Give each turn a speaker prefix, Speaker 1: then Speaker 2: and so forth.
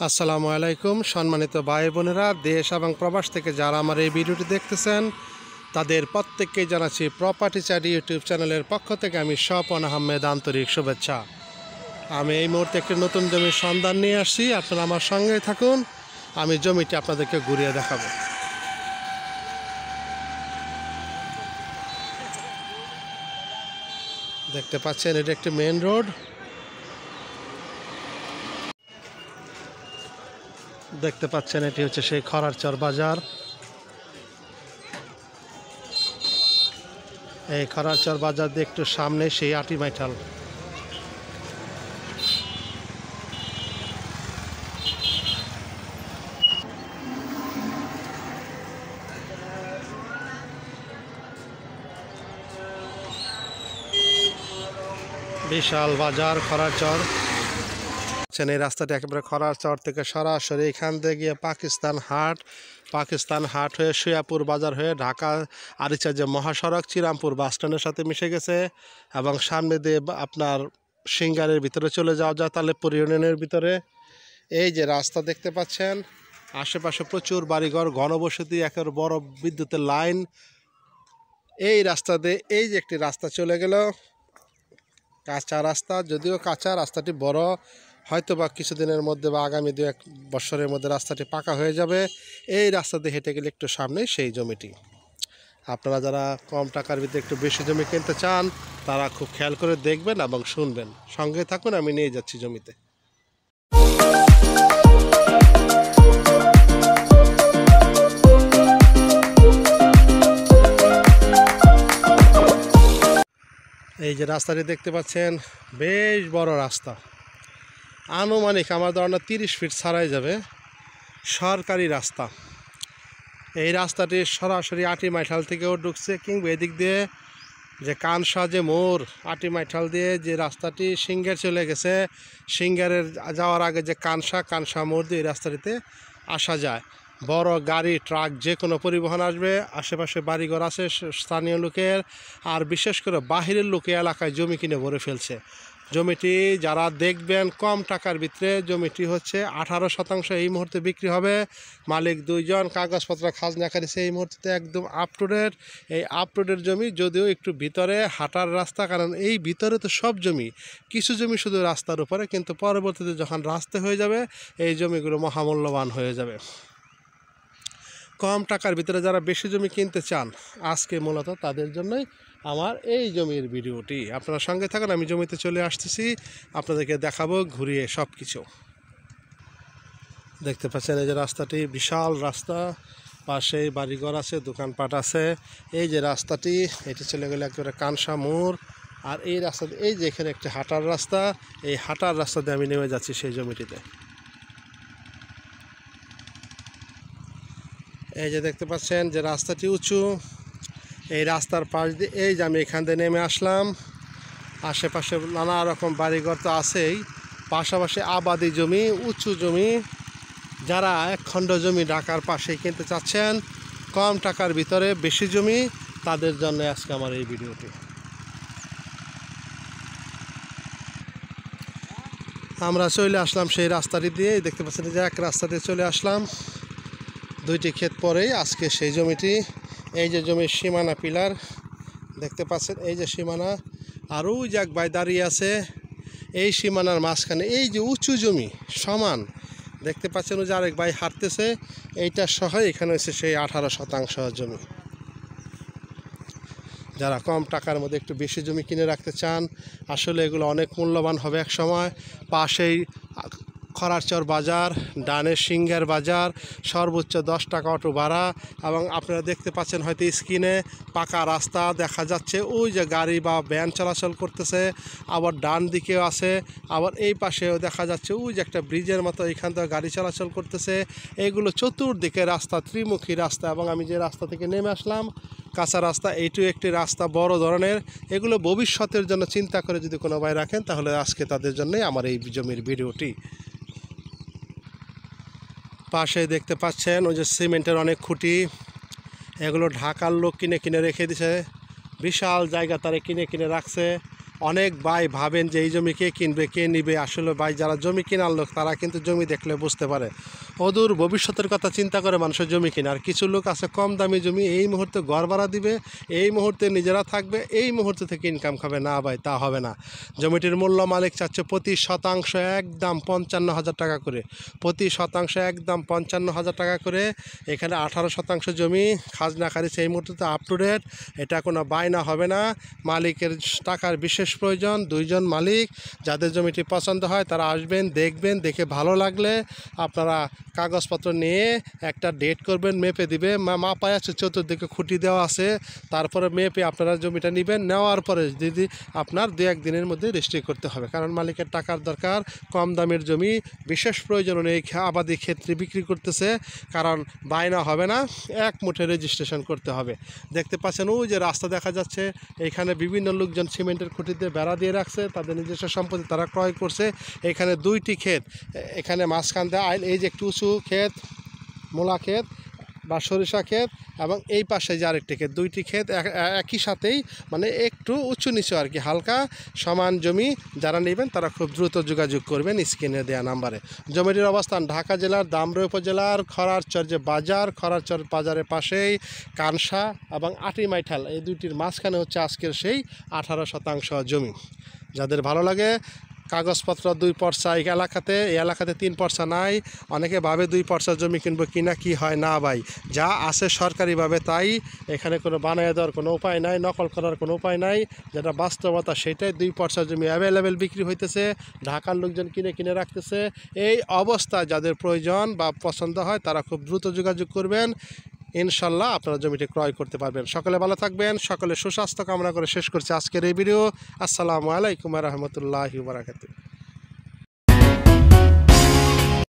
Speaker 1: আসসালামু আলাইকুম সম্মানিত ভাই বোনেরা, দেশ এবং প্রবাস থেকে যারা আমার এই ভিডিওটি দেখতেছেন তাদের প্রত্যেককেই জানাচ্ছি প্রপার্টি চ্যাট ইউটিউব চ্যানেলের পক্ষ থেকে আমি স্বপন আহমেদ আন্তরিক শুভেচ্ছা। আমি এই মুহূর্তে একটি নতুন জমির সন্ধান নিয়ে আসছি, আপনারা আমার সঙ্গে থাকুন, আমি জমিটি আপনাদেরকে ঘুরিয়ে দেখাবো। দেখতে পাচ্ছেন এটা একটি মেইন রোড। দেখতে পাচ্ছেন এটি হচ্ছে সেই খরারচর বাজার। এই খরারচর বাজার দিয়ে একটু সামনে সেই আটিমাইঠাল। বিশাল বাজার খরারচর। এই রাস্তাটি একেবারে খরারচর থেকে সরাসরি এখান থেকে গিয়ে পাকিস্তান হাট হয়ে শিয়াপুর বাজার হয়ে ঢাকা আরিচা যে মহাসড়ক চিরামপুর বাস স্ট্যান্ডের সাথে মিশে গেছে এবং সামনে দিয়ে আপনার সিঙ্গারের ভিতরে চলে যাওয়া যায় তালেপুর ইউনিয়নের ভিতরে। এই যে রাস্তা দেখতে পাচ্ছেন, আশেপাশে প্রচুর বাড়িঘর, ঘনবসতি, একেবারে বড় বিদ্যুতের লাইন। এই রাস্তা দিয়ে এই যে একটি রাস্তা চলে গেল, কাঁচা রাস্তা, যদিও কাঁচা রাস্তাটি বড়, হয়তো বা কিছুদিনের মধ্যে বা আগামী 2-1 বছরের মধ্যে রাস্তাটি পাকা হয়ে যাবে। এই রাস্তা দিয়ে হেঁটে গেলে একটু সামনে সেই জমিটি। আপনারা যারা কম টাকার ভিতরে একটু বেশি জমি কিনতে চান তারা খুব খেয়াল করে দেখবেন এবং শুনবেন, সঙ্গে থাকুন, আমি নিয়ে যাচ্ছি জমিতে। এই যে রাস্তাটি দেখতে পাচ্ছেন, বেশ বড় রাস্তা, আনুমানিক আমার ধারণা 30 ফিট ছাড়াই যাবে, সরকারি রাস্তা। এই রাস্তাটি সরাসরি আটিমাইঠাল থেকেও ঢুকছে, কিংবা এদিক দিয়ে যে কানসা যে মোড়, আটিমাইঠাল দিয়ে যে রাস্তাটি সিঙ্গার চলে গেছে, সিঙ্গারের যাওয়ার আগে যে কানসা মোড় দিয়ে এই রাস্তাটিতে আসা যায়। বড় গাড়ি, ট্রাক, যে কোনো পরিবহন আসবে। আশেপাশে বাড়িঘর আছে স্থানীয় লোকের, আর বিশেষ করে বাহিরের লোকে এলাকায় জমি কিনে ভরে ফেলছে। জমিটি যারা দেখবেন কম টাকার ভিতরে, জমিটি হচ্ছে 18% এই মুহূর্তে বিক্রি হবে। মালিক 2 জন, কাগজপত্র খাজনা করেছে এই মুহূর্তে একদম আপ টু ডেট। এই আপ টু ডেট জমি, যদিও একটু ভিতরে হাঁটার রাস্তা, কারণ এই ভিতরে তো সব জমি, কিছু জমি শুধু রাস্তার উপরে, কিন্তু পরবর্তীতে যখন রাস্তা হয়ে যাবে এই জমিগুলো মহামূল্যবান হয়ে যাবে। কম টাকার ভিতরে যারা বেশি জমি কিনতে চান, আজকে মূলত তাদের জন্যই আমার এই জমির ভিডিওটি। আপনারা সঙ্গে থাকুন, আমি জমিতে চলে আসতেছি, আপনাদেরকে দেখাবো ঘুরিয়ে সব কিছু। দেখতে পাচ্ছেন এই যে রাস্তাটি, বিশাল রাস্তা, পাশেই বাড়িঘর আছে, দোকানপাট আছে। এই যে রাস্তাটি, এটি চলে গেলে একেবারে কানসা মোড়। আর এই রাস্তাতে এই যে এখানে একটি হাঁটার রাস্তা, এই হাঁটার রাস্তা দিয়ে আমি নেমে যাচ্ছি সেই জমিটিতে। এই যে দেখতে পাচ্ছেন যে রাস্তাটি উঁচু, এই রাস্তার পাশ দিয়ে এই যে আমি এখান দিয়ে নেমে আসলাম। আশেপাশে নানা রকম বাড়িঘর তো আছেই, পাশাপাশি আবাদি জমি, উঁচু জমি। যারা 1 খণ্ড জমি ঢাকার পাশেই কিনতে চাচ্ছেন, কম টাকার ভিতরে বেশি জমি, তাদের জন্য আজকে আমার এই ভিডিওটি। আমরা চলে আসলাম সেই রাস্তাটি দিয়ে, দেখতে পাচ্ছেন যে এক রাস্তা দিয়ে চলে আসলাম। 2টি ক্ষেত পরেই আজকে সেই জমিটি। এই যে জমির সীমানা পিলার দেখতে পাচ্ছেন, এই যে সীমানা, আর ওই যে এক ভাই দাঁড়িয়ে আছে এই সীমানার মাঝখানে। এই যে উঁচু জমি সমান দেখতে পাচ্ছেন, ওই যে আরেক ভাই হাঁটতেছে, এইটা সহ এখানে হচ্ছে সেই 18% জমি। যারা কম টাকার মধ্যে একটু বেশি জমি কিনে রাখতে চান, আসলে এগুলো অনেক মূল্যবান হবে এক সময়। পাশেই খরারচর বাজার, ডানে সিঙ্গার বাজার, সর্বোচ্চ 10 টাকা অটো ভাড়া। এবং আপনারা দেখতে পাচ্ছেন হয়তো স্ক্রিনে পাকা রাস্তা দেখা যাচ্ছে, ওই যে গাড়ি বা ভ্যান চলাচল করতেছে, আবার ডান দিকেও আছে, আবার এই পাশেও দেখা যাচ্ছে ওই যে একটা ব্রিজের মতো, এইখান থেকে গাড়ি চলাচল করতেছে। এইগুলো চতুর্দিকে রাস্তা, ত্রিমুখী রাস্তা। এবং আমি যে রাস্তা থেকে নেমে আসলাম, কাঁচা রাস্তা, এইটিও একটি রাস্তা বড় ধরনের। এগুলো ভবিষ্যতের জন্য চিন্তা করে যদি কোনো ভাই রাখেন, তাহলে আজকে তাদের জন্যই আমার এই জমির ভিডিওটি। পাশে দেখতে পাচ্ছেন ওই যে সিমেন্টের অনেক খুঁটি, এগুলো ঢাকার লোক কিনে কিনে রেখে দিছে, বিশাল জায়গা তারা কিনে কিনে রাখছে। অনেক ভাই ভাবেন যে এই জমি কে কিনবে কে নিবে, আসলে ভাই যারা জমি কেনার লোক তারা কিন্তু জমি দেখলে বুঝতে পারে। অদূর ভবিষ্যতের কথা চিন্তা করে মানুষের জমি কিনে। আর কিছু লোক আছে কম দামি জমি, এই মুহূর্তে ঘর ভাড়া দিবে, এই মুহূর্তে নিজেরা থাকবে, এই মুহূর্তে থেকে ইনকাম খাবে। না ভাই, তা হবে না। জমিটির মূল্য মালিক চাচ্ছে প্রতি শতাংশ একদম 55,000 টাকা করে, প্রতি শতাংশ একদম 55,000 টাকা করে। এখানে 18 শতাংশ জমি খাজনা খারিজ এই মুহূর্তে আপ টু ডেট, এটা কোনো বায়না হবে না। মালিকের টাকার বিশেষ প্রয়োজন, 2জন মালিক। যাদের জমিটি পছন্দ হয় তারা আসবেন, দেখবেন, দেখে ভালো লাগলে আপনারা কাগজপত্র নিয়ে একটা ডেট করবেন, মেপে দিবে, মাপায় আছে, চতুর্দিকে খুঁটি দেওয়া আছে, তারপরে মেপে আপনারা জমিটা নেবেন। নেওয়ার পরে যদি আপনার 2-1 দিনের মধ্যে রেজিস্ট্রি করতে হবে, কারণ মালিকের টাকার দরকার। কম দামের জমি বিশেষ প্রয়োজন এই আবাদি ক্ষেত্রে বিক্রি করতেছে, কারণ বায়না হবে না, এক মুঠে রেজিস্ট্রেশন করতে হবে। দেখতে পাচ্ছেন ওই যে রাস্তা দেখা যাচ্ছে, এখানে বিভিন্ন লোকজন সিমেন্টের খুঁটিতে বেড়া দিয়ে রাখছে, তাদের নিজস্ব সম্পত্তি তারা ক্রয় করছে। এখানে 2টি ক্ষেত, এখানে মাঝখান দিয়ে আইল, এই যে একটু উঁচু ক্ষেত, মূলা ক্ষেত বা সরিষা ক্ষেত, এবং এই পাশে যে আরেকটি ক্ষেত, 2টি ক্ষেত একই সাথেই, মানে একটু উঁচু নিচু আর কি, হালকা সমান জমি। যারা নেবেন তারা খুব দ্রুত যোগাযোগ করবেন স্ক্রিনে দেওয়া নাম্বারে। জমিটির অবস্থান ঢাকা জেলার দামরাই উপজেলার খরারচর যে বাজার, খরারচর বাজারের পাশেই কানসা এবং আটিমাইঠাল, এই 2টির মাঝখানে হচ্ছে আজকের সেই 18 শতাংশ জমি। যাদের ভালো লাগে, কাগজপত্র 2 পর্চা এই এলাকাতে 3 পর্চা নাই। অনেকে ভাবে 2 পর্চা জমি কিনবো কিনা, কি হয় না ভাই, যা আছে সরকারিভাবে তাই। এখানে কোনো বানায় দেওয়ার কোনো উপায় নাই, নকল করার কোনো উপায় নাই। যেটা বাস্তবতা সেটাই, 2 পর্চা জমি অ্যাভেলেবেল বিক্রি হইতেছে, ঢাকার লোকজন কিনে রাখতেছে। এই অবস্থায় যাদের প্রয়োজন বা পছন্দ হয় তারা খুব দ্রুত যোগাযোগ করবেন, ইনশাল্লাহ আপনারা জমিটি ক্রয় করতে পারবেন। সকলে ভালো থাকবেন, সকলে সুস্বাস্থ্য কামনা করে শেষ করছি আজকের এই ভিডিও। আসসালামু আলাইকুম ওয়া রাহমাতুল্লাহি ওয়া বারাকাতুহু।